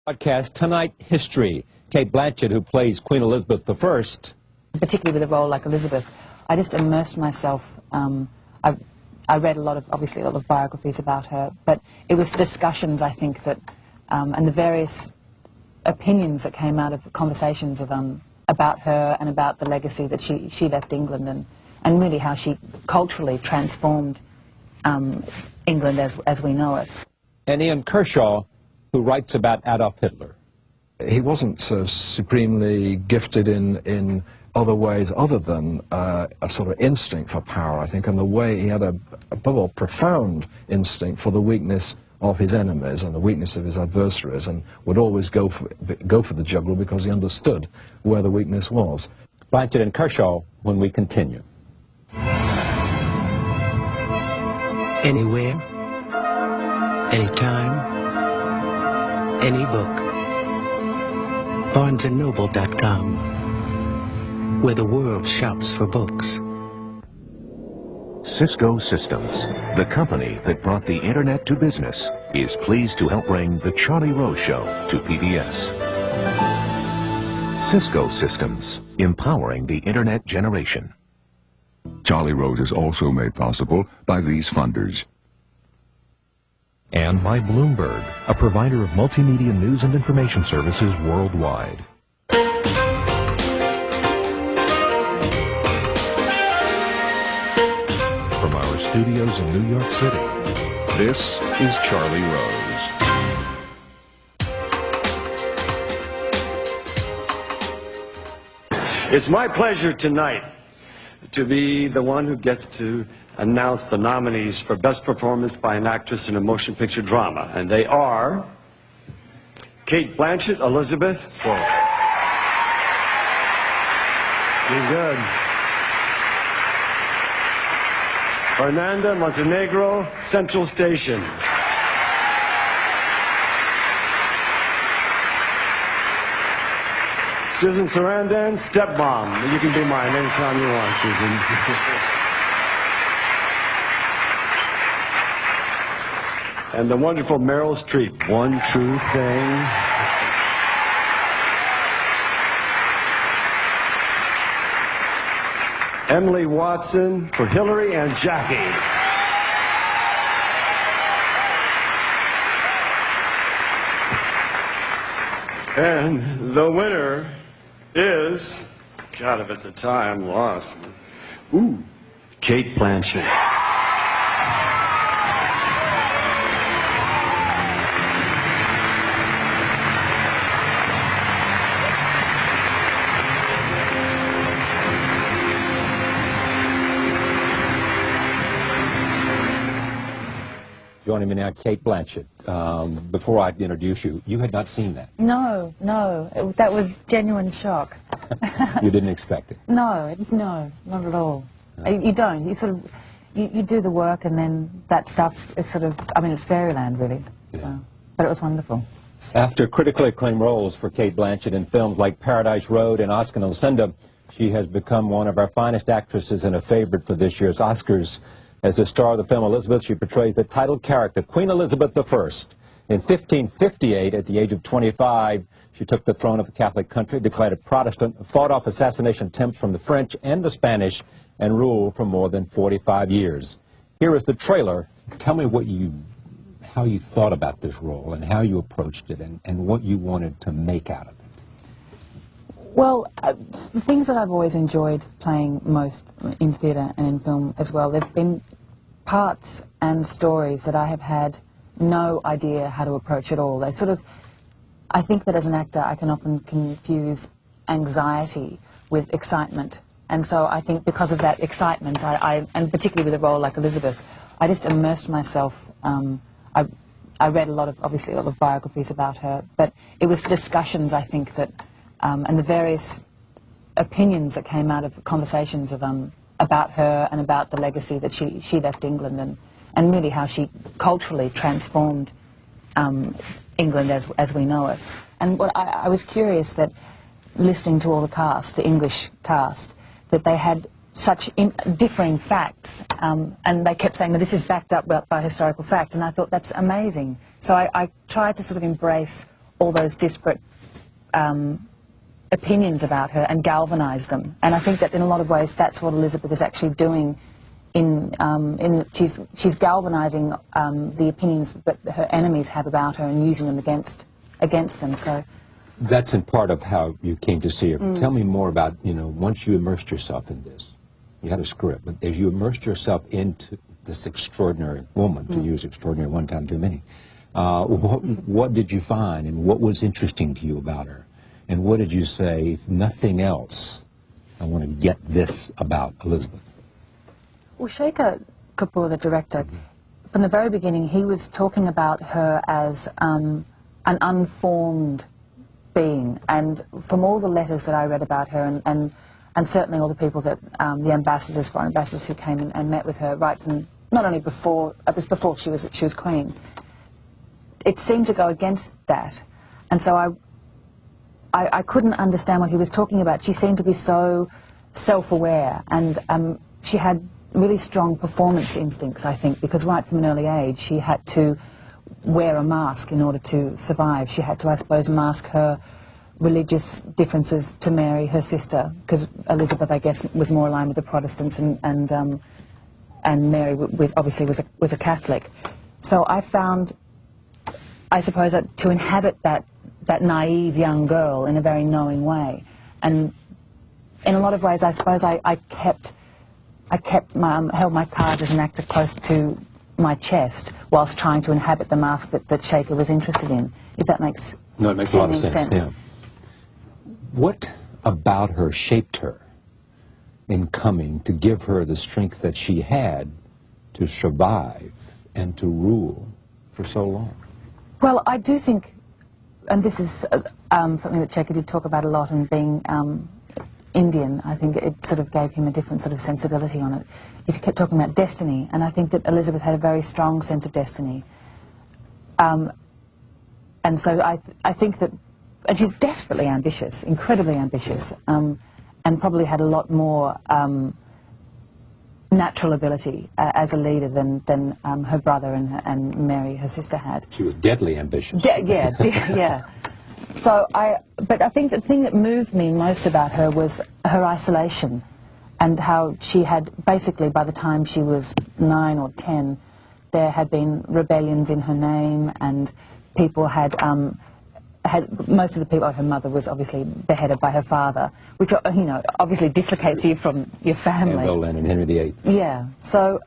Broadcast tonight, history. Cate Blanchett, who plays Queen Elizabeth I. Particularly with a role like Elizabeth, I just immersed myself. I read obviously a lot of biographies about her, but it was the discussions, I think, that, and the various opinions that came out of the conversations of, about her and about the legacy that she left England, and really how she culturally transformed England as we know it. And Ian Kershaw, who writes about Adolf Hitler. He wasn't so supremely gifted in other ways other than a sort of instinct for power, I think, and the way he had above all, profound instinct for the weakness of his enemies and the weakness of his adversaries, and would always go for the jugular because he understood where the weakness was. Blanchett and Kershaw when we continue. Anywhere, anytime, any book. BarnesandNoble.com, where the world shops for books. Cisco Systems, the company that brought the internet to business, is pleased to help bring The Charlie Rose Show to PBS. Cisco Systems, empowering the internet generation. Charlie Rose is also made possible by these funders. And by Bloomberg, a provider of multimedia news and information services worldwide. From our studios in New York City, this is Charlie Rose. It's my pleasure tonight to be the one who gets to announce the nominees for Best Performance by an Actress in a Motion Picture Drama. And they are Cate Blanchett, Elizabeth. Whoa. You're good. Fernanda Montenegro, Central Station. Susan Sarandon, Stepmom. You can be mine anytime you want, Susan. And the wonderful Meryl Streep, One True Thing. Emily Watson for Hillary and Jackie. And the winner is, God, if it's a tie, I'm lost. Ooh, Cate Blanchett. Joining me now, Cate Blanchett. Before I introduce you, you had not seen that. No, that was genuine shock. You didn't expect it? No, not at all. No. You don't. You sort of, you do the work, and then that stuff is sort of, I mean, it's fairyland, really. Yeah. So, but it was wonderful. After critically acclaimed roles for Cate Blanchett in films like Paradise Road and Oscar and Lucinda, she has become one of our finest actresses and a favorite for this year's Oscars. As the star of the film Elizabeth, she portrays the title character, Queen Elizabeth I. In 1558, at the age of 25, she took the throne of a Catholic country, declared a Protestant, fought off assassination attempts from the French and the Spanish, and ruled for more than 45 years. Here is the trailer. Tell me how you thought about this role and how you approached it and what you wanted to make out of it. Well, the things that I've always enjoyed playing most in theatre and in film as well, there have been parts and stories that I have had no idea how to approach at all. They sort of, I think that as an actor I can often confuse anxiety with excitement. And so I think because of that excitement, and particularly with a role like Elizabeth, I just immersed myself. I read obviously a lot of biographies about her, but it was the discussions, I think, that and the various opinions that came out of the conversations of, about her and about the legacy that she left England, and really how she culturally transformed England as we know it. And what I was curious that, listening to all the cast, the English cast, that they had such differing facts, and they kept saying, well, this is backed up by historical fact, and I thought that's amazing. So I tried to sort of embrace all those disparate opinions about her and galvanise them. And I think that in a lot of ways that's what Elizabeth is actually doing. She's galvanising the opinions that her enemies have about her and using them against them. So that's in part of how you came to see her. Tell me more about, you know, once you immersed yourself in this, you had a script, but as you immersed yourself into this extraordinary woman, to use extraordinary one time too many, what did you find and what was interesting to you about her? And what did you say, if nothing else, I want to get this about Elizabeth? Well, Shekhar Kapur, the director, from the very beginning, he was talking about her as an unformed being. And from all the letters that I read about her, and certainly all the people that, the ambassadors, foreign ambassadors who came in and met with her, right from, not only before, it was before she was queen, it seemed to go against that. And so I couldn't understand what he was talking about. She seemed to be so self-aware, and she had really strong performance instincts, I think, because right from an early age she had to wear a mask in order to survive. She had to, I suppose, mask her religious differences to Mary, her sister, because Elizabeth, I guess, was more aligned with the Protestants, and Mary, obviously, was a Catholic. So I found, I suppose, that to inhabit that naive young girl in a very knowing way, and in a lot of ways, I suppose, I held my cards as an actor close to my chest whilst trying to inhabit the mask that Shekhar was interested in, if that makes No, it makes a lot of sense. sense. Yeah. What about her shaped her in coming to give her the strength that she had to survive and to rule for so long? Well, I do think, and this is something that Shekhar did talk about a lot, and being Indian, I think it sort of gave him a different sort of sensibility on it. He kept talking about destiny, and I think that Elizabeth had a very strong sense of destiny. And so I think that, and she's desperately ambitious, incredibly ambitious, and probably had a lot more natural ability as a leader than her brother and Mary, her sister, had. She was deadly ambitious. Yeah. So but I think the thing that moved me most about her was her isolation, and how she had, basically, by the time she was 9 or 10, there had been rebellions in her name, and people had most of the people, her mother was obviously beheaded by her father, which, you know, obviously dislocates you from your family. Anne Boleyn and Henry VIII. Yeah. So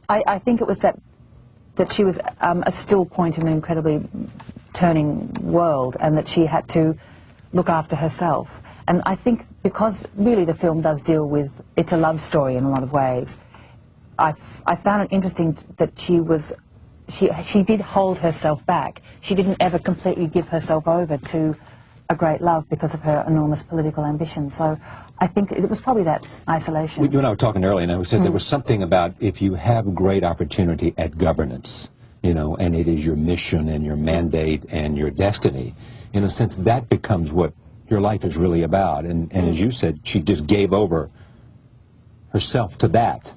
I think it was that she was a still point in an incredibly turning world, and that she had to look after herself. And I think because really the film does deal with, it's a love story in a lot of ways, I found it interesting that she did hold herself back. She didn't ever completely give herself over to a great love because of her enormous political ambition. So I think it was probably that isolation. You and I were talking earlier, and I said there was something about, if you have great opportunity at governance, you know, and it is your mission and your mandate and your destiny, in a sense, that becomes what your life is really about. And as you said, she just gave over herself to that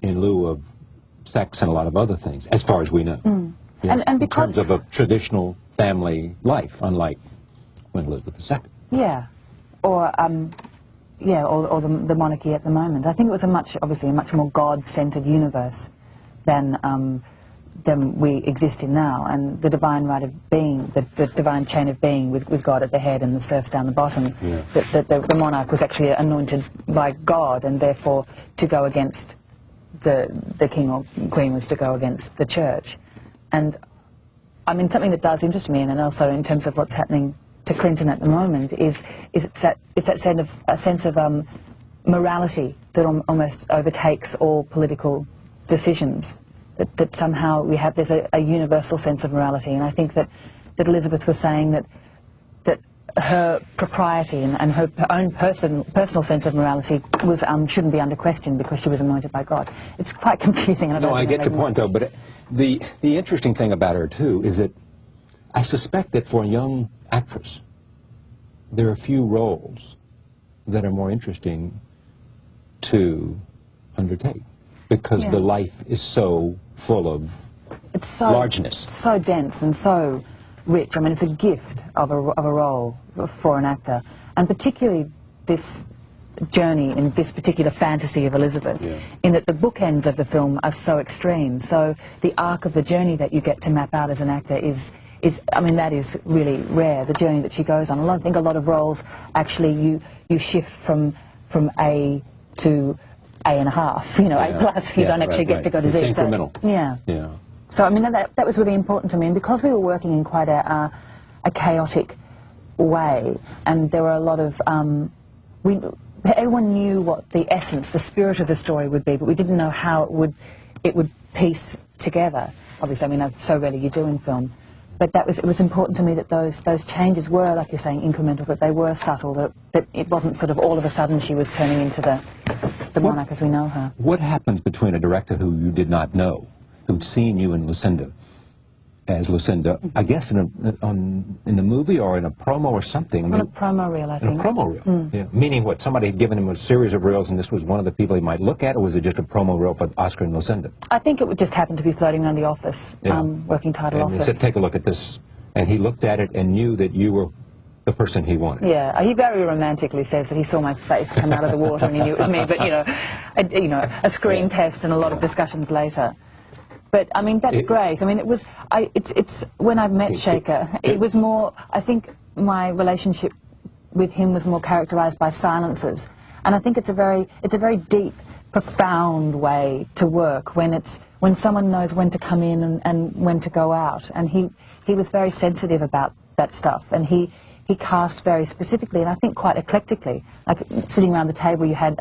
in lieu of sex and a lot of other things, as far as we know. Yes, and because, in terms of a traditional family life, unlike Queen Elizabeth II. Yeah, or the monarchy at the moment. I think it was obviously a much more God-centered universe than we exist in now, and the divine right of being, the divine chain of being with God at the head and the serfs down the bottom, yeah. The monarch was actually anointed by God, and therefore to go against the king or queen was to go against the church. And I mean, something that does interest me, and also in terms of what's happening to Clinton at the moment, is it's that sense of morality that almost overtakes all political decisions. That somehow there's a universal sense of morality, and I think that Elizabeth was saying that her propriety and her own personal sense of morality was shouldn't be under question because she was anointed by God. It's quite confusing. And I get your point, though. But the interesting thing about her too is that I suspect that for a young actress, there are few roles that are more interesting to undertake, because the life is so full of largeness. So dense and so rich. I mean, it's a gift of a role for an actor, and particularly this journey in this particular fantasy of Elizabeth, in that the bookends of the film are so extreme. So the arc of the journey that you get to map out as an actor is I mean, that is really rare, the journey that she goes on. I think a lot of roles, actually, you shift from A to A.5, you know, A plus, you don't actually get to go to Z. It's incremental. So, yeah. So, I mean, that was really important to me, and because we were working in quite a chaotic way, and there were a lot of, everyone knew what the essence, the spirit of the story would be, but we didn't know how it would piece together. Obviously, I mean, that's so rarely you do in film. But it was important to me that those changes were, like you're saying, incremental, that they were subtle, that it wasn't sort of all of a sudden she was turning into the monarch as we know her. What happens between a director who you did not know, who'd seen you in Lucinda, as Lucinda, I guess in the movie or in a promo or something? On a promo reel, I think. In a promo reel? Yeah. Meaning what, somebody had given him a series of reels and this was one of the people he might look at, or was it just a promo reel for Oscar and Lucinda? I think it would just happen to be floating around the office, working title and office. He said, take a look at this, and he looked at it and knew that you were the person he wanted. Yeah, he very romantically says that he saw my face come out of the water and he knew it was me, but a screen test and a lot of discussions later. But I mean, that's great. I mean, it's when I met Shaker, it was more, I think my relationship with him was more characterized by silences. And I think it's a very deep, profound way to work when someone knows when to come in and when to go out. And he was very sensitive about that stuff, and he cast very specifically, and I think quite eclectically. Like sitting around the table, you had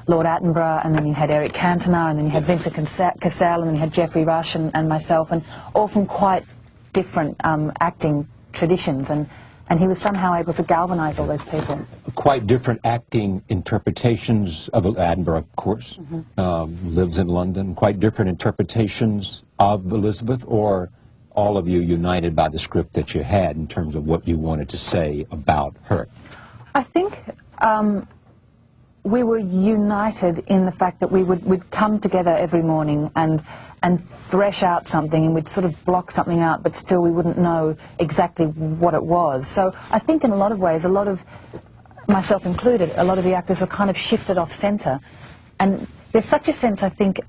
Lord Attenborough, and then you had Eric Cantona, and then you had Vincent Cassel, and then you had Geoffrey Rush and myself, and all from quite different acting traditions, and he was somehow able to galvanize all those people. Quite different acting interpretations of Attenborough, of course, lives in London. Quite different interpretations of Elizabeth, or all of you united by the script that you had in terms of what you wanted to say about her? I think we were united in the fact that we'd come together every morning and thresh out something, and we'd sort of block something out, but still we wouldn't know exactly what it was. So I think in a lot of ways, a lot of, myself included, a lot of the actors were kind of shifted off centre. And there's such a sense, I think,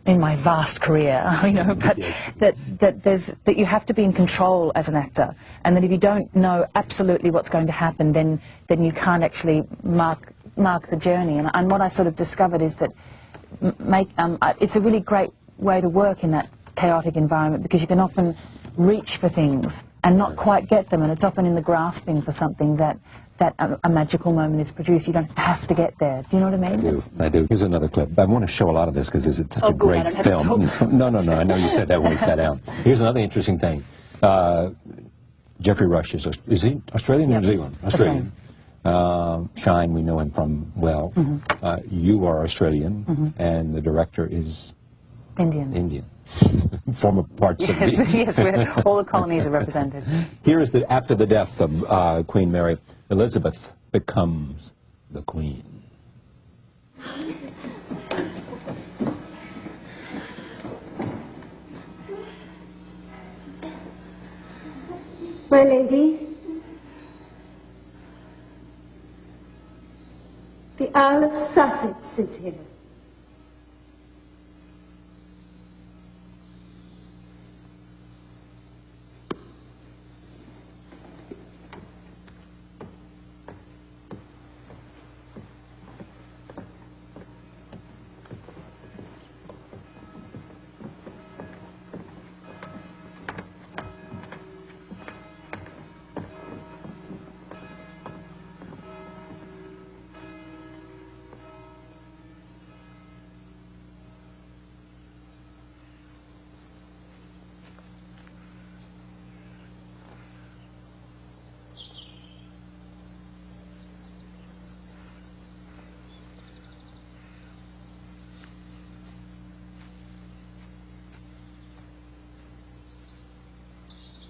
in my vast career, but that you have to be in control as an actor, and that if you don't know absolutely what's going to happen, then you can't actually mark the journey. And what I sort of discovered is that it's a really great way to work in that chaotic environment, because you can often reach for things and not quite get them, and it's often in the grasping for something that a magical moment is produced. You don't have to get there. Do you know what I mean? I do. Here's another clip. I want to show a lot of this because it's such a great film. No, I know you said that when we sat down. Here's another interesting thing. Geoffrey Rush is he Australian or New Zealand? Australian. Shine, we know him from well. You are Australian, and the director is Indian. Former parts of me. Yes, all the colonies are represented. Here is after the death of Queen Mary, Elizabeth becomes the Queen. My lady, the Earl of Sussex is here.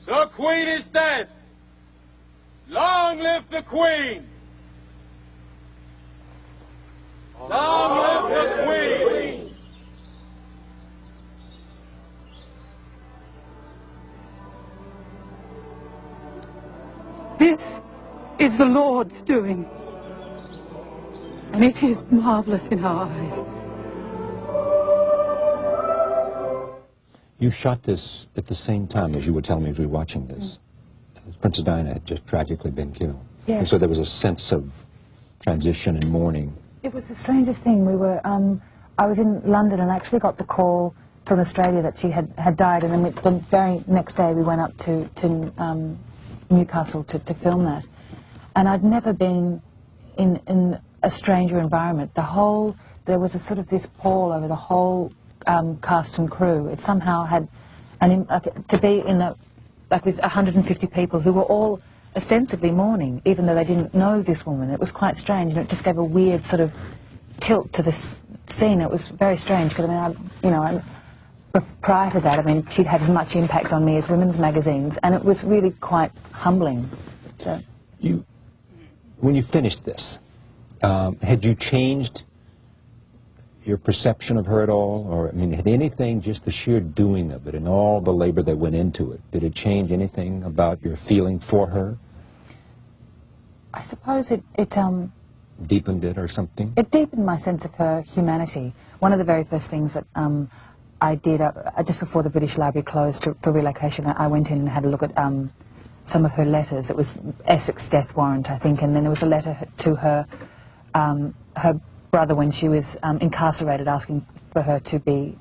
The Queen is dead. Long live the Queen. Long live the Queen. This is the Lord's doing, and it is marvelous in our eyes. You shot this at the same time, as you were telling me as we were watching this. Princess Diana had just tragically been killed. Yes. And so there was a sense of transition and mourning. It was the strangest thing. We were, I was in London and actually got the call from Australia that she had died, and then the very next day we went up to Newcastle to film that. And I'd never been in a stranger environment. There was a sort of this pall over the whole cast and crew. It somehow had, to be in the, like with 150 people who were all ostensibly mourning, even though they didn't know this woman. It was quite strange, and it just gave a weird sort of tilt to this scene. It was very strange, because I mean, prior to that, I mean, she'd had as much impact on me as women's magazines, and it was really quite humbling. So. When you finished this, had you changed your perception of her at all? Or, I mean, had anything, just the sheer doing of it and all the labor that went into it, did it change anything about your feeling for her? I suppose it deepened it or something? It deepened my sense of her humanity. One of the very first things that I did, just before the British Library closed for relocation, I went in and had a look at some of her letters. It was Essex death warrant, I think, and then there was a letter to her, her brother when she was incarcerated, asking for her to be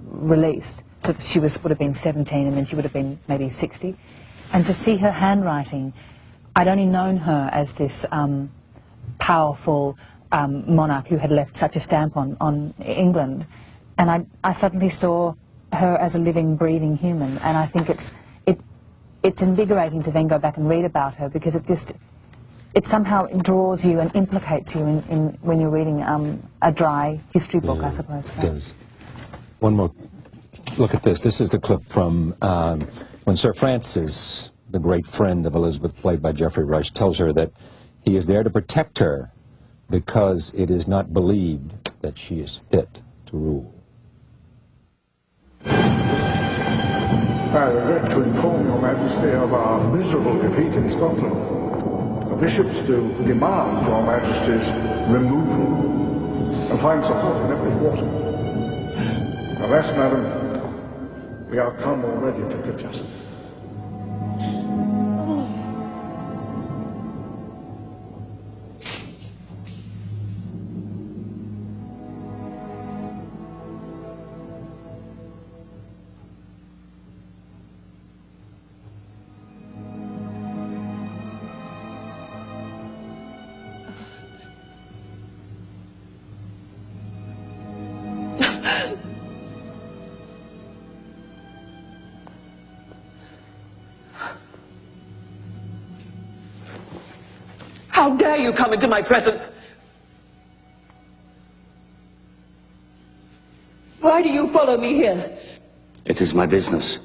released. So she would have been 17, and then she would have been maybe 60. And to see her handwriting, I'd only known her as this powerful monarch who had left such a stamp on England, and I suddenly saw her as a living, breathing human, and I think it's invigorating to then go back and read about her, because it somehow draws you and implicates you in when you're reading a dry history book, I suppose. So. It does. One more look at this. This is the clip from when Sir Francis, the great friend of Elizabeth, played by Geoffrey Rush, tells her that he is there to protect her because it is not believed that she is fit to rule. I regret to inform your Majesty of our miserable defeat in Scotland. The bishops do demand your Majesty's removal and find support in every quarter. Alas, madam, we are come already to give justice. How dare you come into my presence? Why do you follow me here? It is my business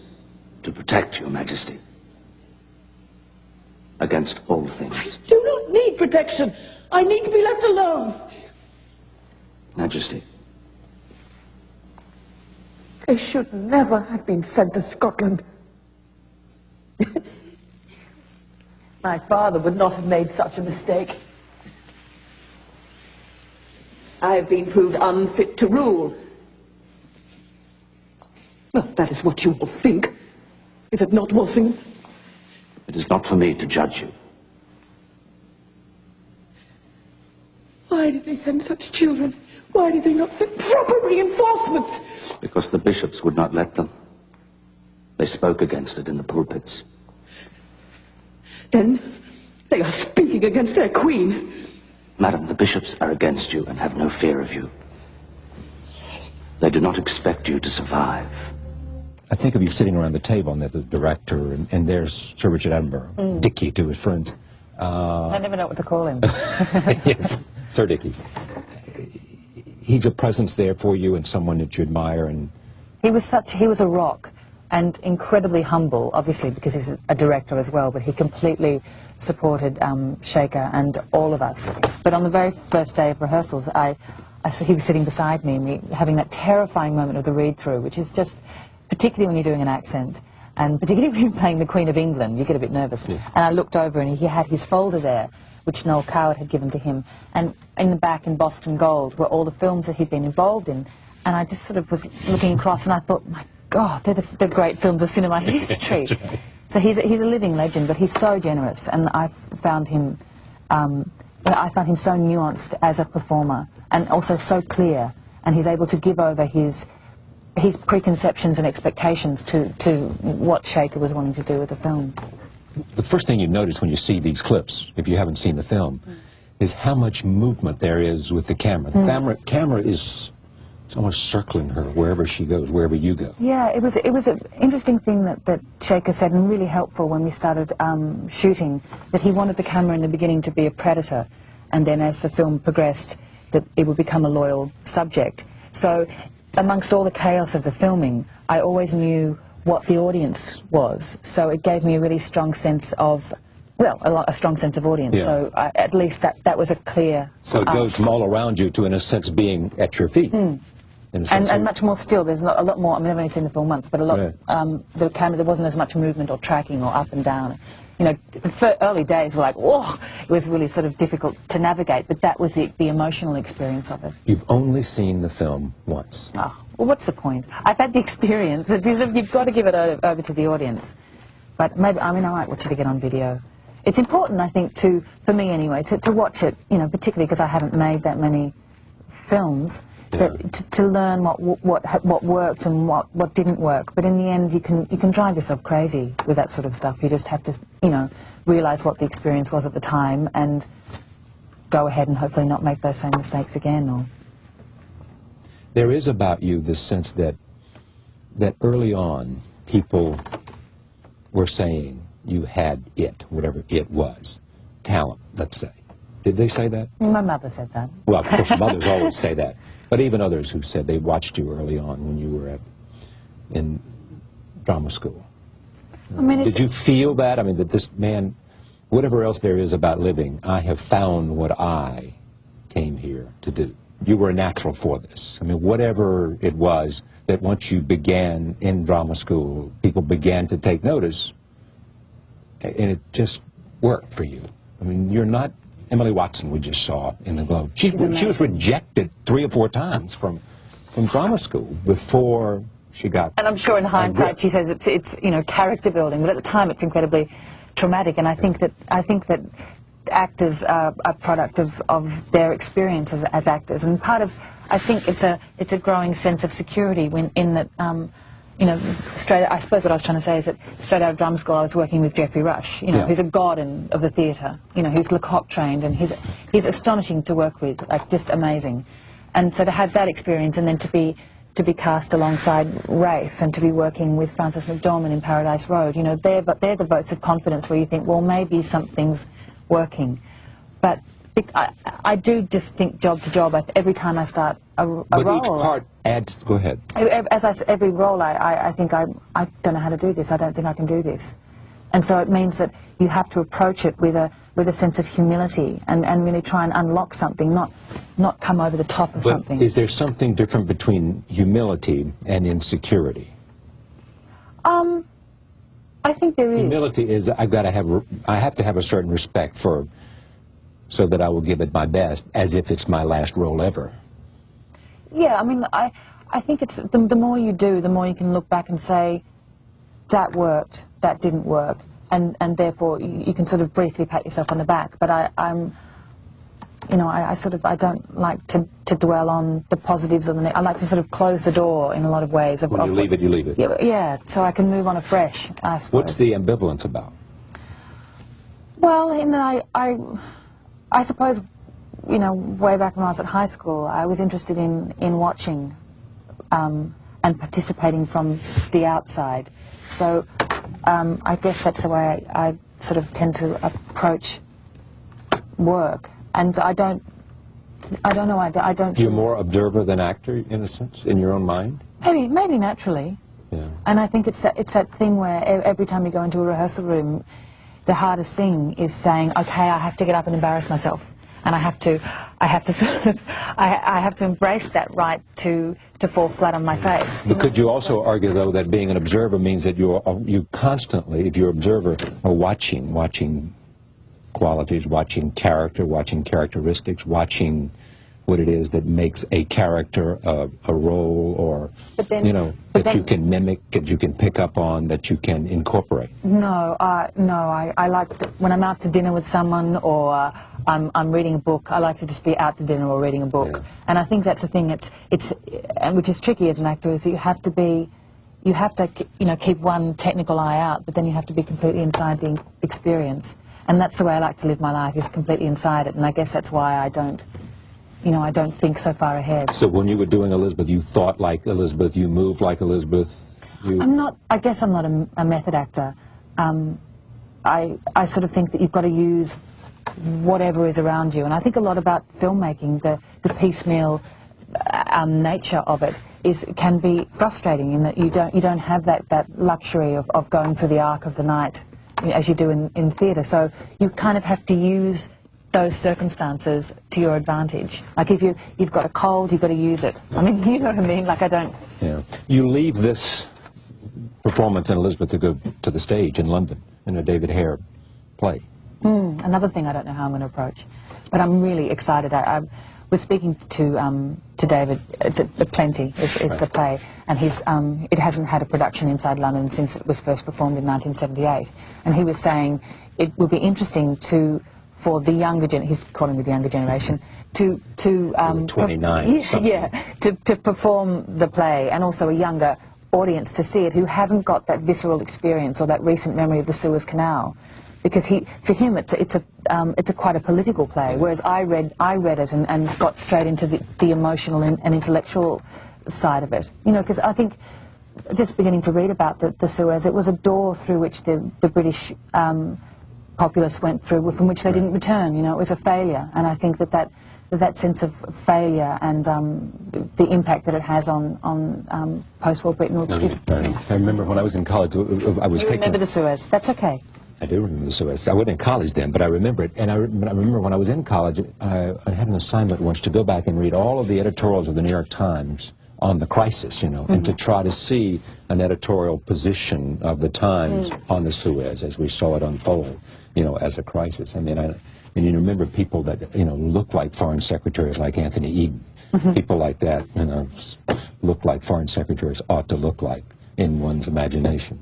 to protect your Majesty against all things. I do not need protection. I need to be left alone. Majesty. They should never have been sent to Scotland. My father would not have made such a mistake. I have been proved unfit to rule. Well, that is what you all think. Is it not, Walsingham? It is not for me to judge you. Why did they send such children? Why did they not send proper reinforcements? Because the bishops would not let them. They spoke against it in the pulpits. Then they are speaking against their queen. Madam, the bishops are against you and have no fear of you. They do not expect you to survive. I think of you sitting around the table, and there's the director, and there's Sir Richard Attenborough, Dickie to his friends. I never know what to call him. Yes, Sir Dickie. He's a presence there for you and someone that you admire. And he was a rock. And incredibly humble, obviously, because he's a director as well, but he completely supported Shaker and all of us. But on the very first day of rehearsals, he was sitting beside me, and having that terrifying moment of the read-through, which is just, particularly when you're doing an accent, And particularly when you're playing the Queen of England, you get a bit nervous. Yeah. And I looked over and he had his folder there, which Noel Coward had given to him. And in the back in Boston Gold were all the films that he'd been involved in. And I just sort of was looking across and I thought, my God, they're the great films of cinema history. Right. So he's a living legend, but he's so generous. And I found him so nuanced as a performer and also so clear. And he's able to give over his preconceptions and expectations to what Shaker was wanting to do with the film. The first thing you notice when you see these clips, if you haven't seen the film, is how much movement there is with the camera. The camera is almost circling her wherever she goes, wherever you go. Yeah, it was an interesting thing that Shaker said, and really helpful when we started shooting, that he wanted the camera in the beginning to be a predator, and then as the film progressed, that it would become a loyal subject. So amongst all the chaos of the filming, I always knew what the audience was. So it gave me a really strong sense of, well, a strong sense of audience. Yeah. So at least that was a clear... So it goes from all around you to, in a sense, being at your feet. And much more still. There's a lot more. I mean, I've only seen the film once, but a lot. Right. The camera, there wasn't as much movement or tracking or up and down. You know, the early days were like, whoa, it was really sort of difficult to navigate. But that was the emotional experience of it. You've only seen the film once. Oh, well, what's the point? I've had the experience. You've got to give it over to the audience. But maybe, I mean, I might watch it again on video. It's important, I think, for me anyway, to watch it. You know, particularly because I haven't made that many films. Yeah. To learn what worked and what didn't work, but in the end you can drive yourself crazy with that sort of stuff. You just have to, you know, realize what the experience was at the time and go ahead and hopefully not make those same mistakes again. Or There is about you this sense that early on people were saying you had it, whatever it was, talent, let's say. Did they say that? My mother said that. Well, of course, mothers always say that. But even others who said they watched you early on when you were in drama school. I mean, did you feel that? I mean, that this man, whatever else there is about living, I have found what I came here to do. You were a natural for this. I mean, whatever it was that once you began in drama school, people began to take notice, and it just worked for you. I mean, you're not Emily Watson we just saw in the Globe. She was rejected 3 or 4 times from drama school before she got... And I'm sure in hindsight she says it's you know, character building, but at the time it's incredibly traumatic, and I think that actors are a product of their experience as actors, and part of, I think it's a growing sense of security in that you know, I suppose what I was trying to say is that straight out of drama school I was working with Geoffrey Rush, you know, who's a god of the theatre, you know, who's Lecoq trained, and he's astonishing to work with, like just amazing. And so to have that experience and then to be cast alongside Rafe and to be working with Frances McDormand in Paradise Road, you know, they're the votes of confidence where you think, well, maybe something's working. But I do just think job to job. Every time I start a role... But each part adds... Go ahead. Every role, I think I don't know how to do this. I don't think I can do this. And so it means that you have to approach it with a sense of humility and really try and unlock something, not come over the top of something. Is there something different between humility and insecurity? I think there is. Humility is I have to have a certain respect for, so that I will give it my best, as if it's my last role ever. Yeah, I mean, I think it's the more you do, the more you can look back and say, that worked, that didn't work, and therefore you can sort of briefly pat yourself on the back. But I'm, you know, I don't like to dwell on the positives of the. I like to sort of close the door in a lot of ways. When you leave it, you leave it. Yeah, so I can move on afresh, I suppose. What's the ambivalence about? Well, in that I suppose, you know, way back when I was at high school, I was interested in watching and participating from the outside. So I guess that's the way I sort of tend to approach work. And I don't know, I don't... You're more observer than actor, in a sense, in your own mind? Maybe naturally. Yeah. And I think it's that thing where every time you go into a rehearsal room, the hardest thing is saying, okay, I have to get up and embarrass myself. and I have to sort of, I have to embrace that right to fall flat on my face. But could you also argue, though, that being an observer means that you constantly, if you're an observer, are watching qualities, watching character, watching characteristics, watching what it is that makes a character a role, or that you can mimic, that you can pick up on, that you can incorporate? No, I like to, when I'm out to dinner with someone, or I'm reading a book, I like to just be out to dinner or reading a book. Yeah. And I think that's the thing, and which is tricky as an actor, is that you have to keep one technical eye out, but then you have to be completely inside the experience. And that's the way I like to live my life, is completely inside it, and I guess that's why I don't think so far ahead. So when you were doing Elizabeth, you thought like Elizabeth, you moved like Elizabeth? I guess I'm not a method actor. I sort of think that you've got to use whatever is around you, and I think a lot about filmmaking, the piecemeal nature of it can be frustrating, in that you don't have that luxury of going through the arc of the night as you do in theatre. So you kind of have to use those circumstances to your advantage. Like if you've got a cold, you've got to use it. I mean, you know what I mean? Like I don't... Yeah. You leave this performance in Elizabeth to go to the stage in London in a David Hare play. Another thing I don't know how I'm going to approach. But I'm really excited. I was speaking to David. It's Plenty is right. The play, and it hasn't had a production inside London since it was first performed in 1978. And he was saying it would be interesting for the younger generation, he's calling me the younger generation, to 29 to perform the play, and also a younger audience to see it who haven't got that visceral experience or that recent memory of the Suez Canal, because for him it's quite a political play, whereas I read it and got straight into the emotional and intellectual side of it. Because I think, just beginning to read about the Suez, it was a door through which the British populace went through, from which they didn't return. It was a failure, and I think that sense of failure and the impact that it has on post-war Britain. I remember when I was in college, I was taking... remember the Suez? That's okay. I do remember the Suez. I wasn't in college then, but I remember it. And I remember when I was in college, I had an assignment once to go back and read all of the editorials of the New York Times on the crisis, and to try to see an editorial position of the Times on the Suez as we saw it unfold, as a crisis. I mean, you remember people that, looked like foreign secretaries like Anthony Eden. People like that, look like foreign secretaries ought to look like in one's imagination.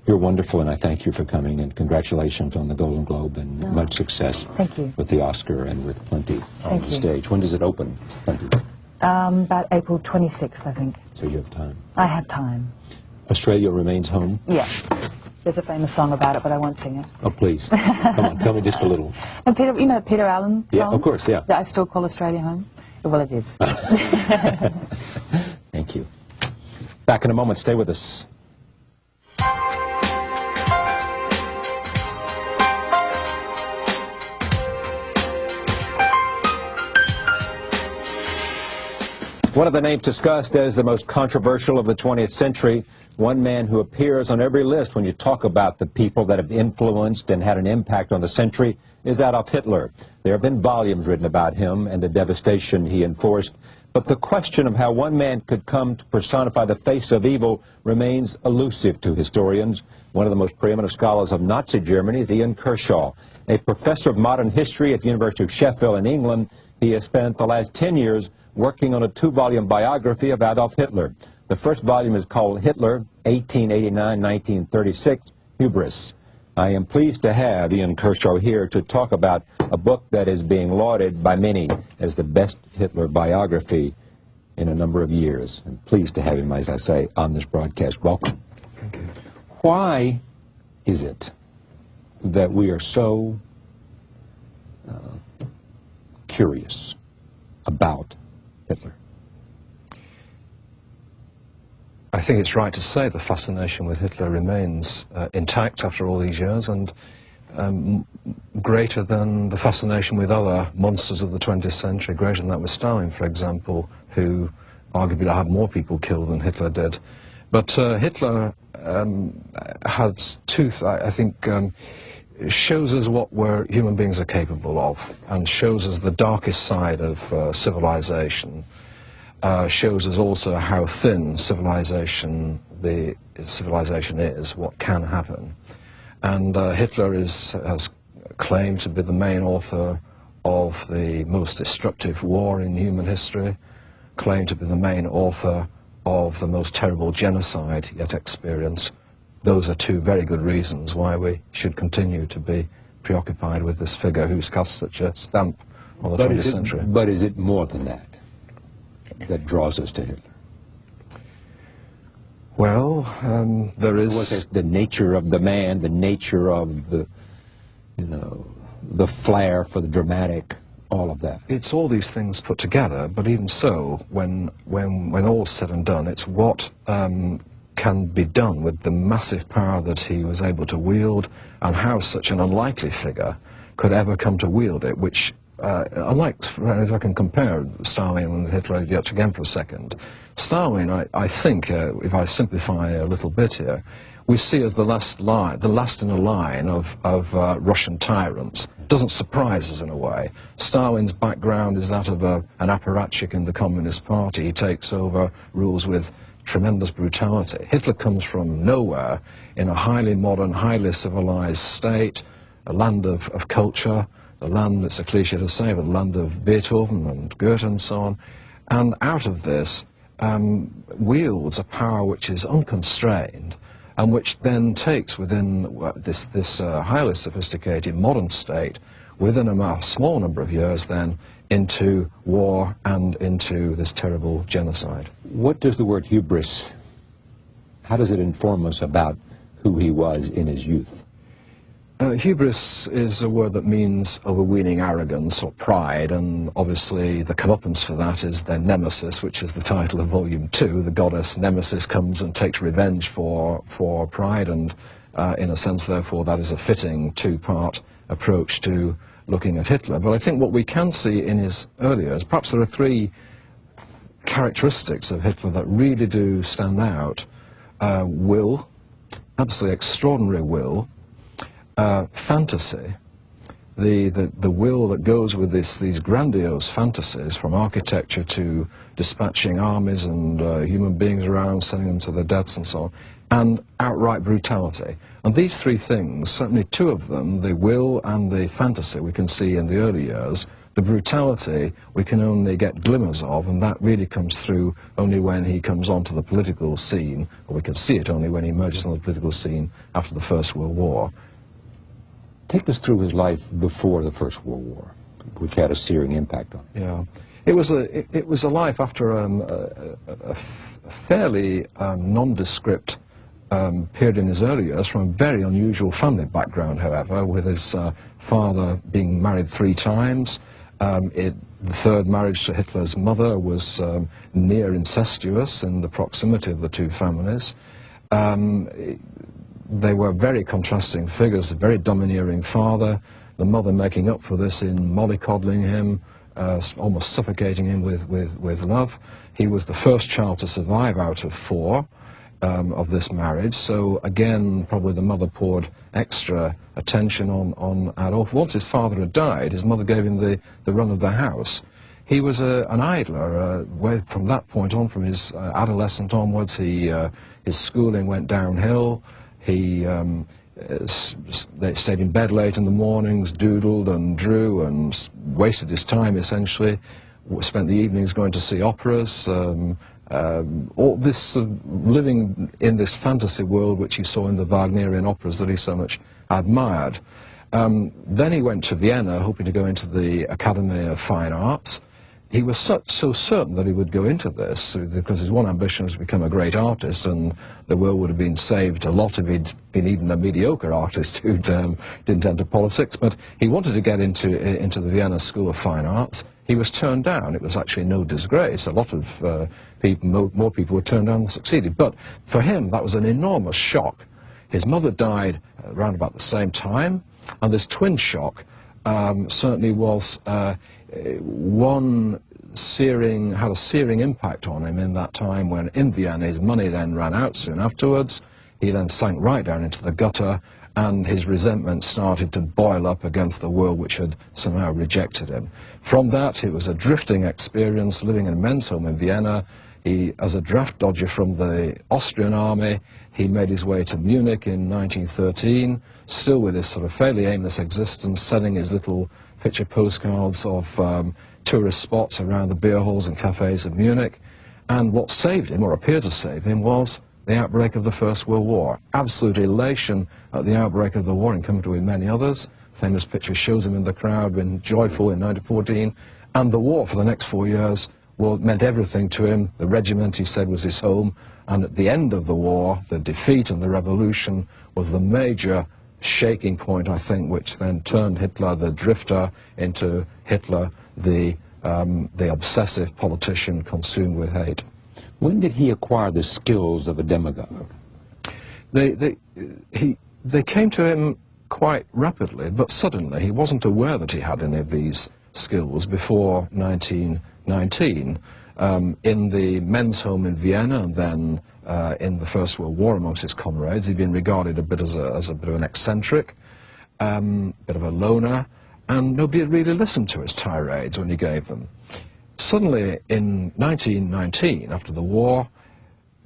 You're wonderful, and I thank you for coming, and congratulations on the Golden Globe, and much success with the Oscar and with Plenty on the stage. When does it open, Plenty? About April 26th, I think. So you have time. I have time. Australia remains home? Yeah. There's a famous song about it, but I won't sing it. Oh, please. Come on, tell me just a little. And Peter Allen song? Yeah, of course, yeah. That I still call Australia home? Well, it is. Thank you. Back in a moment. Stay with us. One of the names discussed as the most controversial of the 20th century, one man who appears on every list when you talk about the people that have influenced and had an impact on the century, is Adolf Hitler. There have been volumes written about him and the devastation he enforced, but the question of how one man could come to personify the face of evil remains elusive to historians. One of the most preeminent scholars of Nazi Germany is Ian Kershaw. A professor of modern history at the University of Sheffield in England, he has spent the last 10 years working on a 2-volume biography of Adolf Hitler. The first volume is called Hitler, 1889-1936, Hubris. I am pleased to have Ian Kershaw here to talk about a book that is being lauded by many as the best Hitler biography in a number of years. I'm pleased to have him, as I say, on this broadcast. Welcome. Thank you. Why is it that we are so curious about Hitler? I think it's right to say the fascination with Hitler remains intact after all these years, and greater than the fascination with other monsters of the 20th century, greater than that with Stalin, for example, who arguably had more people killed than Hitler did. But Hitler had I think shows us what human beings are capable of, and shows us the darkest side of civilization. Shows us also how thin civilization is, what can happen. And Hitler has claimed to be the main author of the most destructive war in human history, claimed to be the main author of the most terrible genocide yet experienced. Those are two very good reasons why we should continue to be preoccupied with this figure who's cast such a stamp on the 20th century. But is it more than that draws us to Hitler? Well, there is... the nature of the man, the nature of the, the flair for the dramatic, all of that. It's all these things put together, but even so, when all's said and done, it's what can be done with the massive power that he was able to wield, and how such an unlikely figure could ever come to wield it, which, unlike, if I can compare Stalin and Hitler yet again for a second, Stalin, I think, if I simplify a little bit here, we see as the last in a line of Russian tyrants. Doesn't surprise us in a way. Stalin's background is that of an apparatchik in the Communist Party. He takes over, rules with tremendous brutality. Hitler comes from nowhere in a highly modern, highly civilized state, a land of culture, the land, it's a cliche to say, but the land of Beethoven and Goethe and so on. And out of this wields a power which is unconstrained, and which then takes within this highly sophisticated modern state, within a small number of years then, into war and into this terrible genocide. What does the word hubris, how does it inform us about who he was in his youth? Hubris is a word that means overweening arrogance or pride, and obviously the comeuppance for that is their nemesis, which is the title of Volume 2. The goddess Nemesis comes and takes revenge for pride, and in a sense, therefore, that is a fitting two-part approach to looking at Hitler. But I think what we can see in his early years, perhaps there are three characteristics of Hitler that really do stand out. Will, absolutely extraordinary will, fantasy, the will that goes with these grandiose fantasies, from architecture to dispatching armies and human beings around, sending them to their deaths and so on, and outright brutality. And these three things, certainly two of them, the will and the fantasy, we can see in the early years. The brutality we can only get glimmers of, and that really comes through only when he comes onto the political scene, or we can see it only when he emerges on the political scene after the First World War. Take us through his life before the First World War, which had a searing impact on him. Yeah, it was a life after a fairly nondescript period in his early years, from a very unusual family background, however, with his father being married 3 times. The third marriage to Hitler's mother was near incestuous in the proximity of the two families. They were very contrasting figures, a very domineering father, the mother making up for this in mollycoddling him, almost suffocating him with love. He was the first child to survive out of 4 of this marriage, so again, probably the mother poured extra attention on Adolf. Once his father had died, his mother gave him the run of the house. He was an idler. From that point on, from his adolescent onwards, his schooling went downhill. He stayed in bed late in the mornings, doodled and drew and wasted his time, essentially. Spent the evenings going to see operas. All this living in this fantasy world which he saw in the Wagnerian operas that he so much admired. Then he went to Vienna, hoping to go into the Academy of Fine Arts. He was so certain that he would go into this, because his one ambition was to become a great artist, and the world would have been saved a lot if he'd been even a mediocre artist who didn't enter politics. But he wanted to get into the Vienna School of Fine Arts. He was turned down. It was actually no disgrace. A lot of more people were turned down than succeeded. But for him, that was an enormous shock. His mother died around about the same time, and this twin shock certainly was had a searing impact on him in that time when, in Vienna, his money then ran out soon afterwards. He then sank right down into the gutter, and his resentment started to boil up against the world which had somehow rejected him. From that, it was a drifting experience, living in a men's home in Vienna. He, as a draft dodger from the Austrian army, he made his way to Munich in 1913, still with his sort of fairly aimless existence, sending his little picture postcards of tourist spots around the beer halls and cafes of Munich. And what saved him, or appeared to save him, was the outbreak of the First World War. Absolute elation at the outbreak of the war, in company with many others. Famous picture shows him in the crowd, being joyful in 1914. And the war for the next 4 years meant everything to him. The regiment, he said, was his home. And at the end of the war, the defeat and the revolution was the major shaking point, I think, which then turned Hitler, the drifter, into Hitler, the obsessive politician consumed with hate. When did he acquire the skills of a demagogue? They came to him quite rapidly, but suddenly. He wasn't aware that he had any of these skills before 1919. In the men's home in Vienna, and then in the First World War amongst his comrades, he'd been regarded a bit as a bit of an eccentric, bit of a loner, and nobody had really listened to his tirades when he gave them. Suddenly, in 1919, after the war,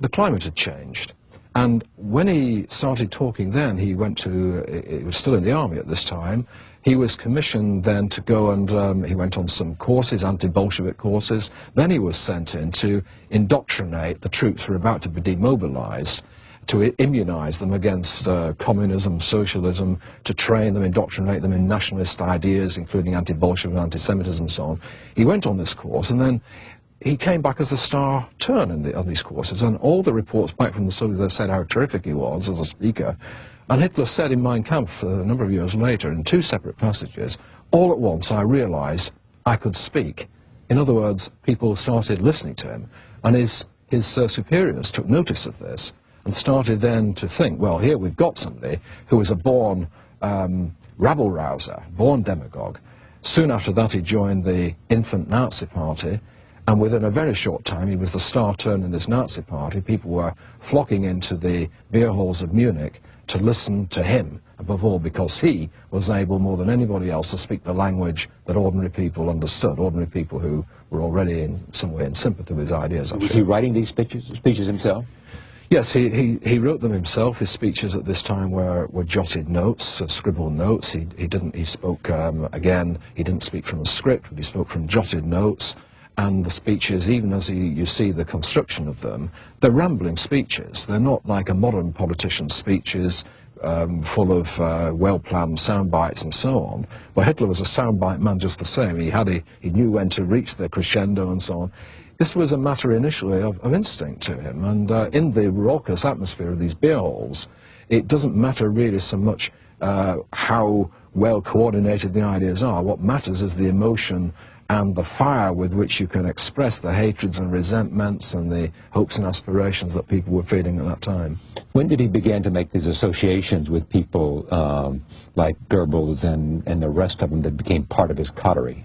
the climate had changed. And when he started talking then, he was still in the army at this time, he was commissioned then to go and he went on some courses, anti-Bolshevik courses. Then he was sent in to indoctrinate the troops who were about to be demobilized, to immunize them against communism, socialism, to train them, indoctrinate them in nationalist ideas, including anti-Bolshevik and anti-Semitism and so on. He went on this course, and then he came back as a star turn on these courses, and all the reports back from the Soviets said how terrific he was as a speaker. And Hitler said in Mein Kampf a number of years later, in 2 separate passages, all at once I realized I could speak. In other words, people started listening to him, and his superiors took notice of this, and started then to think, well, here we've got somebody who is a born rabble-rouser, born demagogue. Soon after that, he joined the infant Nazi party, and within a very short time, he was the star turn in this Nazi party. People were flocking into the beer halls of Munich to listen to him, above all, because he was able, more than anybody else, to speak the language that ordinary people understood, ordinary people who were already in some way in sympathy with his ideas. Was he writing these speeches himself? Yes, he wrote them himself. His speeches at this time were jotted notes, scribbled notes. He spoke, again, he didn't speak from a script, but he spoke from jotted notes. And the speeches, even as you see the construction of them, they're rambling speeches. They're not like a modern politician's speeches, full of well-planned sound bites and so on. But Hitler was a soundbite man just the same. He knew when to reach the crescendo and so on. This was a matter initially of instinct to him, and in the raucous atmosphere of these beer halls, it doesn't matter really so much how well coordinated the ideas are. What matters is the emotion and the fire with which you can express the hatreds and resentments and the hopes and aspirations that people were feeling at that time. When did he begin to make these associations with people like Goebbels and the rest of them that became part of his coterie?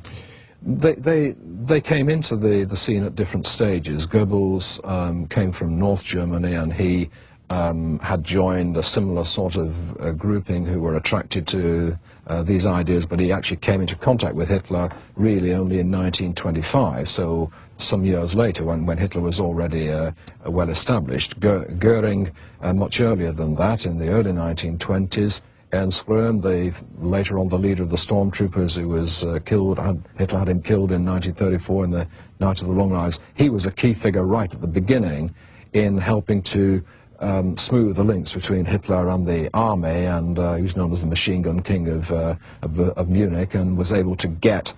They came into the scene at different stages. Goebbels came from North Germany, and he had joined a similar sort of grouping who were attracted to these ideas, but he actually came into contact with Hitler really only in 1925, so some years later when Hitler was already well established. Goering much earlier than that, in the early 1920s. Ernst Röhm, later on the leader of the stormtroopers who was killed, Hitler had him killed in 1934 in the Night of the Long Knives. He was a key figure right at the beginning in helping to smooth the links between Hitler and the army, and he was known as the machine gun king of Munich, and was able to get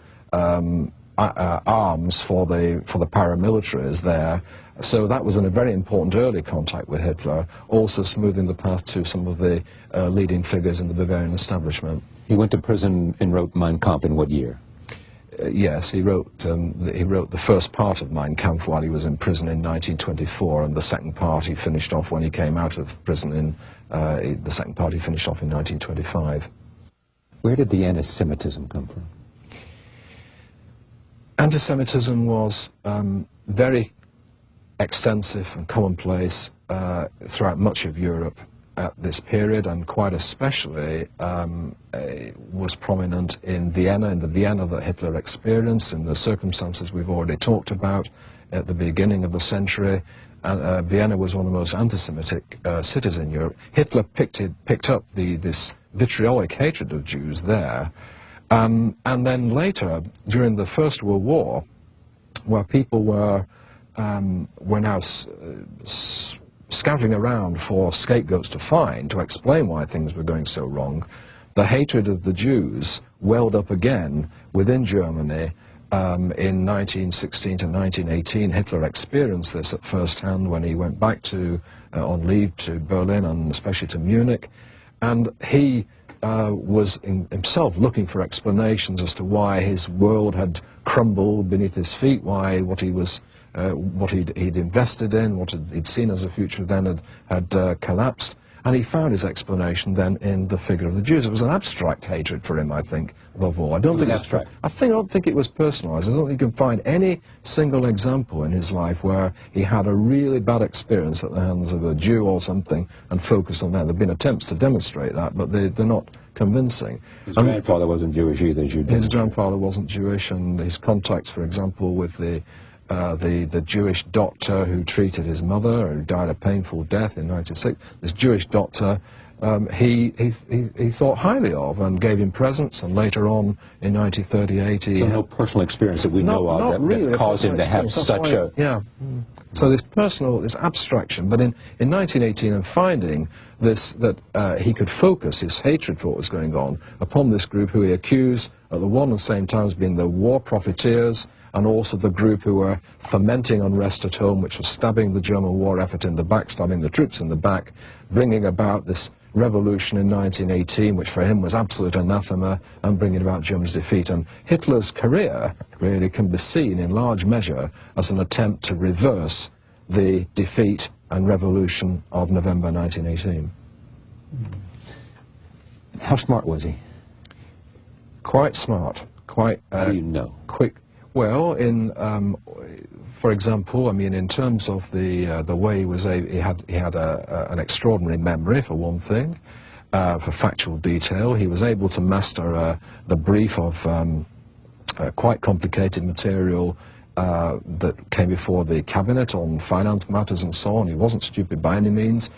arms for the paramilitaries there. So that was a very important early contact with Hitler, also smoothing the path to some of the leading figures in the Bavarian establishment. He went to prison and wrote Mein Kampf in what year? Yes, he wrote the first part of Mein Kampf while he was in prison in 1924, and the second part he finished off when he came out of prison in the second part he finished off in 1925. Where did the anti-Semitism come from? Anti-Semitism was very extensive and commonplace throughout much of Europe, at this period, and quite especially was prominent in Vienna, in the Vienna that Hitler experienced, in the circumstances we've already talked about at the beginning of the century. Vienna was one of the most anti-Semitic cities in Europe. Hitler picked up this vitriolic hatred of Jews there. And then later, during the First World War, where people were now scouting around for scapegoats to find to explain why things were going so wrong, the hatred of the Jews welled up again within Germany. In 1916 to 1918, Hitler experienced this at first hand when he went back on leave to Berlin and especially to Munich, and he was himself looking for explanations as to why his world had crumbled beneath his feet, why what he'd invested in, what he'd seen as a future then had collapsed. And he found his explanation then in the figure of the Jews. It was an abstract hatred for him, I think, above all. I don't think it was personalised. I don't think you can find any single example in his life where he had a really bad experience at the hands of a Jew or something and focused on that. There have been attempts to demonstrate that, but they're not convincing. His grandfather wasn't Jewish either, as you did. His grandfather wasn't Jewish, and his contacts, for example, with the Jewish doctor who treated his mother, who died a painful death in 1906, this Jewish doctor, he thought highly of and gave him presents, and later on in 1938 he... So no personal experience that we know of that caused him to have such a... Yeah. So this abstraction, but in 1918, and finding this, that he could focus his hatred for what was going on upon this group who he accused at the one and the same time as being the war profiteers, and also the group who were fomenting unrest at home, which was stabbing the German war effort in the back, stabbing the troops in the back, bringing about this revolution in 1918, which for him was absolute anathema, and bringing about Germany's defeat. And Hitler's career really can be seen in large measure as an attempt to reverse the defeat and revolution of November 1918. How smart was he? Quite smart. Quite... How do you know? Quick. Well, for example, I mean, in terms of the way he had an extraordinary memory, for one thing, for factual detail. He was able to master the brief of quite complicated material that came before the cabinet on finance matters and so on. He wasn't stupid by any means.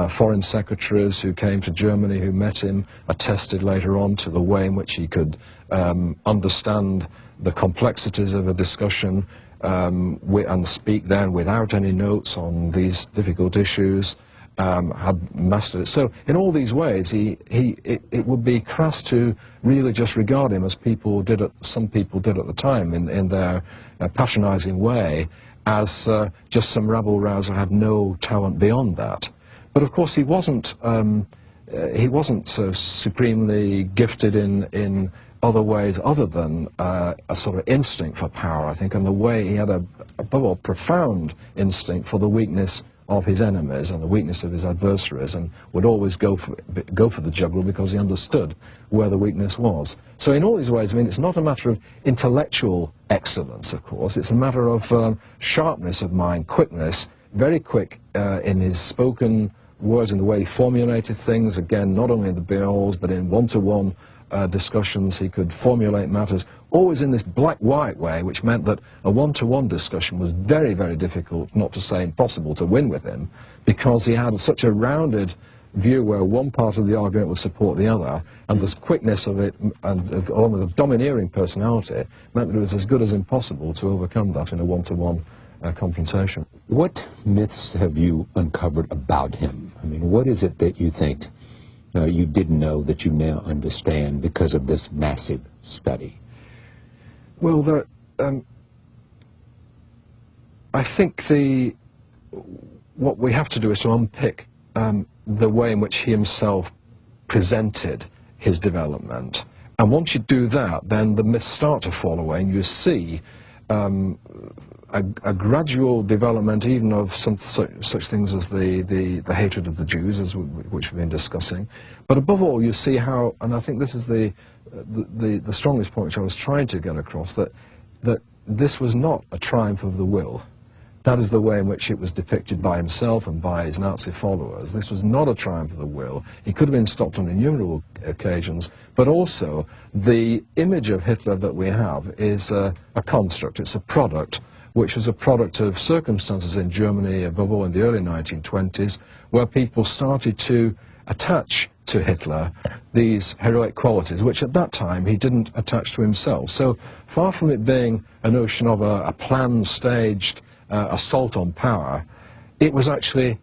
Foreign secretaries who came to Germany, who met him, attested later on to the way in which he could understand the complexities of a discussion and speak then without any notes on these difficult issues, had mastered it. So in all these ways, it would be crass to really just regard him as some people did at the time in their patronising way, as just some rabble-rouser who had no talent beyond that. But of course he wasn't supremely gifted in other ways other than a sort of instinct for power, I think, and the way he had above all, profound instinct for the weakness of his enemies and the weakness of his adversaries, and would always go for the jugular because he understood where the weakness was. So in all these ways, I mean, it's not a matter of intellectual excellence, of course, it's a matter of sharpness of mind, quickness, very quick in his spoken words, in the way he formulated things, again, not only in the be-alls, but in one-to-one discussions. He could formulate matters always in this black-white way, which meant that a one-to-one discussion was very, very difficult, not to say impossible, to win with him, because he had such a rounded view where one part of the argument would support the other, and this quickness of it, and along with a domineering personality, meant that it was as good as impossible to overcome that in a one-to-one confrontation. What myths have you uncovered about him? I mean, what is it that you think you didn't know that you now understand because of this massive study? Well, I think what we have to do is to unpick the way in which he himself presented his development. And once you do that, then the myths start to fall away, and you see a gradual development even of some such things as the hatred of the Jews, which we've been discussing. But above all, you see how, and I think this is the strongest point which I was trying to get across, that this was not a triumph of the will. That is the way in which it was depicted by himself and by his Nazi followers. This was not a triumph of the will. He could have been stopped on innumerable occasions, but also the image of Hitler that we have is a construct. It's a product, which was a product of circumstances in Germany, above all in the early 1920s, where people started to attach to Hitler these heroic qualities, which at that time he didn't attach to himself. So far from it being a notion of a planned, staged assault on power, it was actually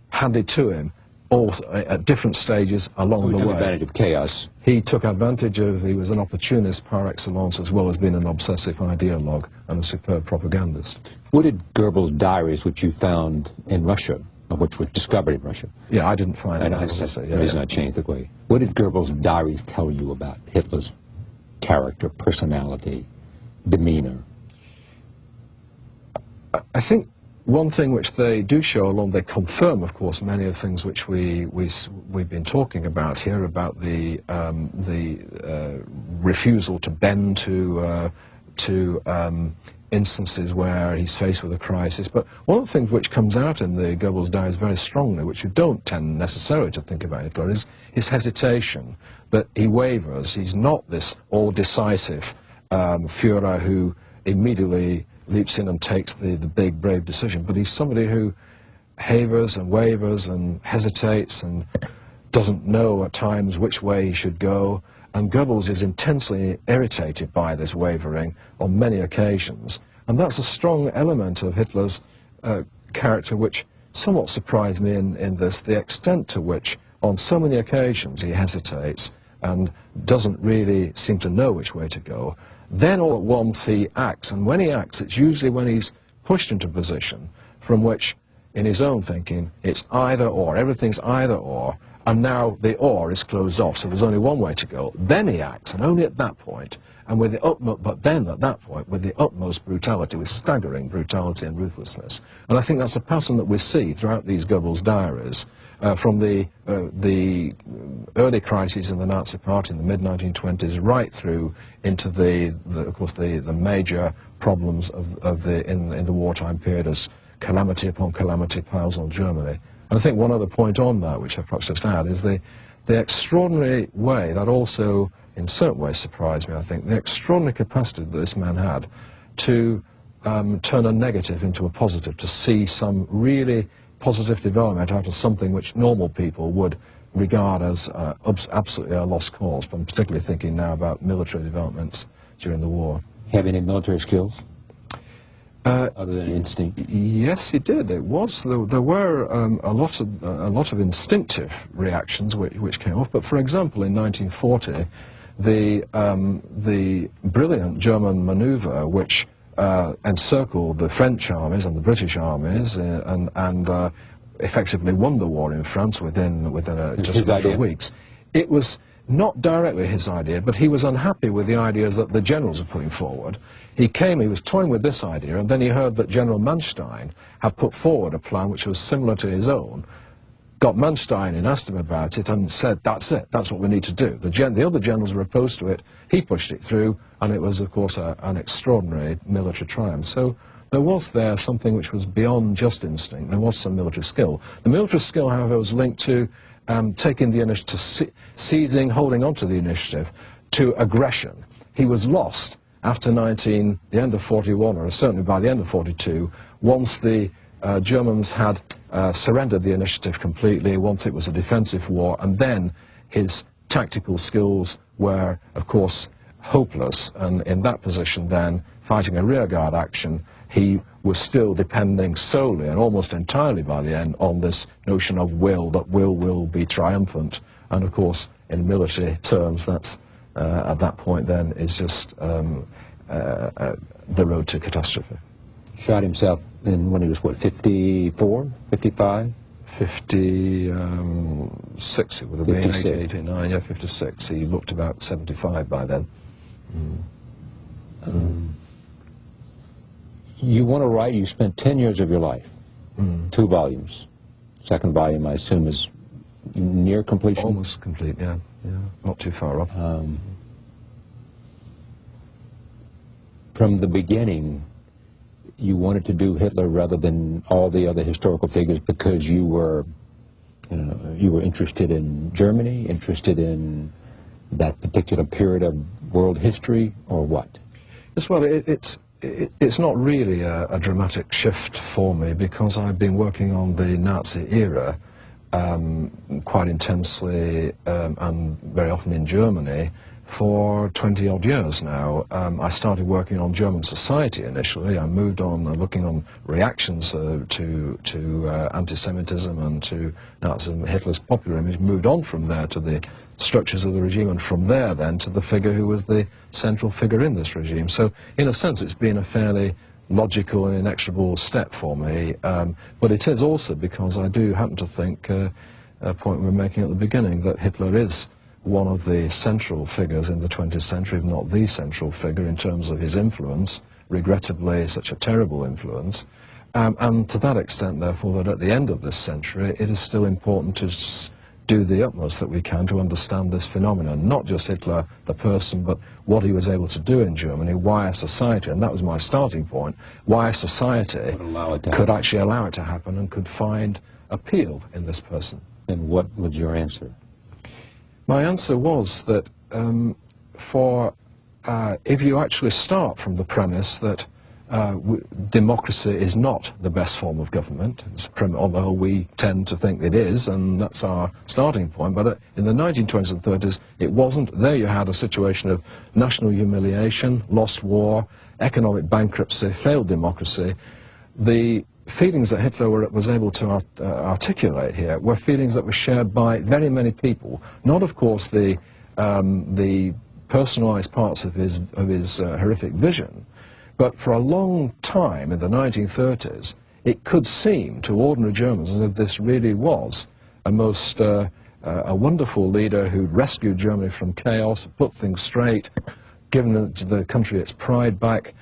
handed to him also at different stages along the way. He took advantage of chaos. He took advantage of, he was an opportunist par excellence, as well as being an obsessive ideologue and a superb propagandist. What did Goebbels' diaries, which you found in Russia, or which were discovered in Russia? Yeah, I didn't find it. That's the reason I changed the way. What did Goebbels' diaries tell you about Hitler's character, personality, demeanor? I think one thing which they do show along, they confirm, of course, many of the things which we've been talking about here, about the refusal to bend to instances where he's faced with a crisis. But one of the things which comes out in the Goebbels diaries very strongly, which you don't tend necessarily to think about Hitler, is his hesitation, that he wavers. He's not this all-decisive Führer who immediately leaps in and takes the big, brave decision, but he's somebody who havers and wavers and hesitates and doesn't know at times which way he should go. And Goebbels is intensely irritated by this wavering on many occasions. And that's a strong element of Hitler's character which somewhat surprised me in this, the extent to which on so many occasions he hesitates and doesn't really seem to know which way to go. Then all at once he acts, and when he acts, it's usually when he's pushed into a position from which, in his own thinking, it's either or, everything's either or, and now the or is closed off, so there's only one way to go. Then he acts, and only at that point, and with the utmost, but then at that point, with the utmost brutality, with staggering brutality and ruthlessness. And I think that's a pattern that we see throughout these Goebbels diaries, from the early crises in the Nazi Party in the mid-1920s right through into of course, the major problems in the wartime period as calamity upon calamity piles on Germany. And I think one other point on that, which I perhaps just add, is the extraordinary way that also, in certain ways, surprised me, I think, the extraordinary capacity that this man had to turn a negative into a positive, to see some really positive development out of something which normal people would regard as absolutely a lost cause. But I'm particularly thinking now about military developments during the war. Have any military skills? Other than instinct? Yes, he did. It was there were a lot of instinctive reactions which came off. But for example, in 1940, the brilliant German manoeuvre which encircled the French armies and the British armies and effectively won the war in France within just a few weeks. It was not directly his idea, but he was unhappy with the ideas that the generals were putting forward. He was toying with this idea, and then he heard that General Manstein had put forward a plan which was similar to his own, got Manstein and asked him about it and said, that's it, that's what we need to do. The other generals were opposed to it, he pushed it through, and it was, of course, an extraordinary military triumph. So there was there something which was beyond just instinct. There was some military skill. The military skill, however, was linked to taking the initiative, seizing, holding on to the initiative, to aggression. He was lost after the end of 41, or certainly by the end of 42, once the Germans had surrendered the initiative completely, once it was a defensive war, and then his tactical skills were, of course, hopeless, and in that position then, fighting a rearguard action, he was still depending solely and almost entirely by the end on this notion of will, that will be triumphant. And of course, in military terms, that's at that point then is just the road to catastrophe. Shot himself when he was, what, 54, 55? 56 it would have 56. been, 89, yeah, 56. He looked about 75 by then. You want to write, you spent 10 years of your life, 2 volumes. Second volume, I assume, is near completion? Almost complete, yeah, not too far off. From the beginning, you wanted to do Hitler rather than all the other historical figures because you were, you were interested in Germany, interested in that particular period of world history, or what? Yes, well, it's not really a dramatic shift for me, because I've been working on the Nazi era quite intensely and very often in Germany for 20-odd years now. I started working on German society initially. I moved on looking on reactions to anti-Semitism and to Nazism, Hitler's popular image, moved on from there to the structures of the regime, and from there then to the figure who was the central figure in this regime. So in a sense it's been a fairly logical and inexorable step for me, but it is also because I do happen to think, a point we were making at the beginning, that Hitler is one of the central figures in the 20th century, if not the central figure in terms of his influence, regrettably such a terrible influence, and to that extent, therefore, that at the end of this century it is still important to do the utmost that we can to understand this phenomenon, not just Hitler the person, but what he was able to do in Germany, why a society, and that was my starting point, why a society could actually allow it to happen and could find appeal in this person. And what was your answer? My answer was that if you actually start from the premise that democracy is not the best form of government, although we tend to think it is, and that's our starting point, but in the 1920s and 30s it wasn't. There you had a situation of national humiliation, lost war, economic bankruptcy, failed democracy. The feelings that Hitler was able to articulate here were feelings that were shared by very many people, not of course the personalized parts of his horrific vision, but for a long time in the 1930s it could seem to ordinary Germans as if this really was a wonderful leader who'd rescued Germany from chaos, put things straight, given the country its pride back,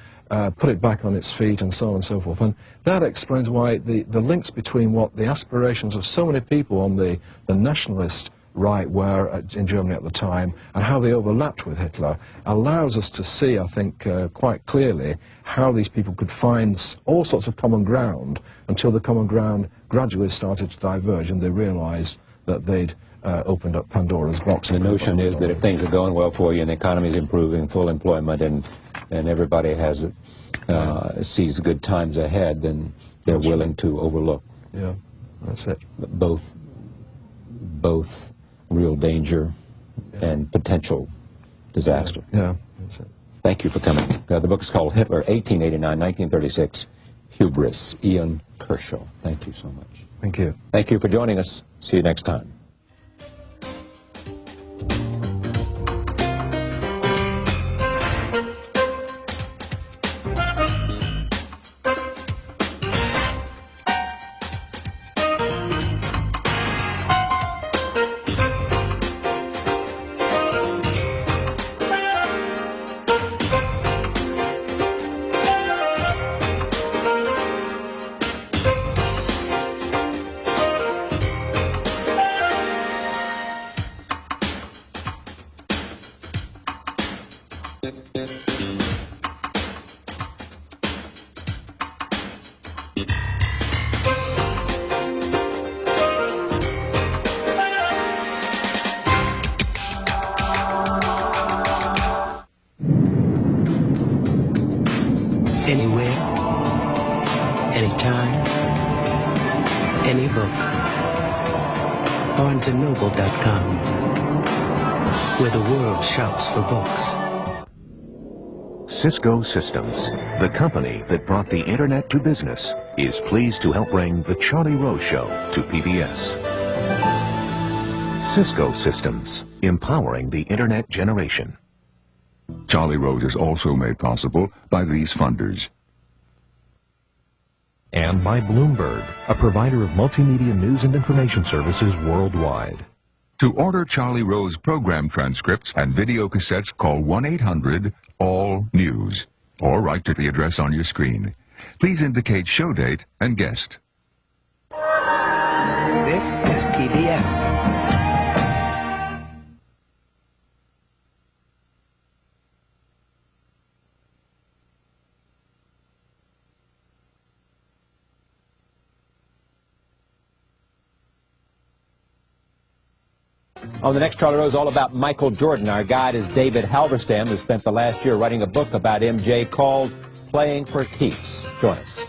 put it back on its feet, and so on and so forth. And that explains why the links between what the aspirations of so many people on the nationalist right were in Germany at the time and how they overlapped with Hitler allows us to see, I think, quite clearly how these people could find all sorts of common ground until the common ground gradually started to diverge and they realized that they'd opened up Pandora's box. The notion is that if things are going well for you and the economy is improving, full employment, and everybody has sees good times ahead, then they're willing to overlook. Yeah, that's it. Both real danger and potential disaster. Yeah, that's it. Thank you for coming. The book is called Hitler, 1889-1936, Hubris. Ian Kershaw. Thank you so much. Thank you. Thank you for joining us. See you next time. Anywhere, anytime, any book. BarnesandNoble.com, where the world shops for books. Cisco Systems, the company that brought the Internet to business, is pleased to help bring The Charlie Rose Show to PBS. Cisco Systems, empowering the Internet generation. Charlie Rose is also made possible by these funders. And by Bloomberg, a provider of multimedia news and information services worldwide. To order Charlie Rose program transcripts and video cassettes, call 1-800-ALL-NEWS or write to the address on your screen. Please indicate show date and guest. This is PBS. On the next Charlie Rose, all about Michael Jordan. Our guide is David Halberstam, who spent the last year writing a book about MJ called Playing for Keeps. Join us.